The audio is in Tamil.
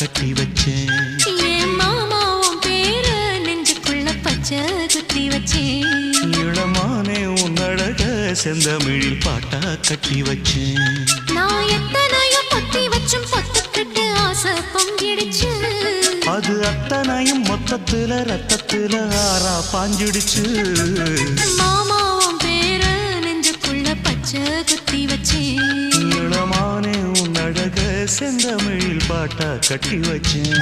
கட்டி வச்சேன். ஏன் மாமா உன் பேரு நெஞ்சுக்குள்ள பச்சை குத்தி வச்சேன். இளமானே உன் அழக செந்தமிழில் பாட்டா கட்டி வச்சேன். நான் எத்தனையோ பொத்தி வச்சும் பொத்துக்கிட்டு ஆசை பொங்கிடுச்சு. அது அத்தனையும் மொத்தத்துல ரத்தத்துல ஆறா பாஞ்சிடுச்சு. மாமா உன் பேரு நெஞ்சுக்குள்ள பச்சை குத்தி வச்சேன். இளமானே உன் அழக செந்தமிழில் பாட்டா கட்டி வச்சேன்.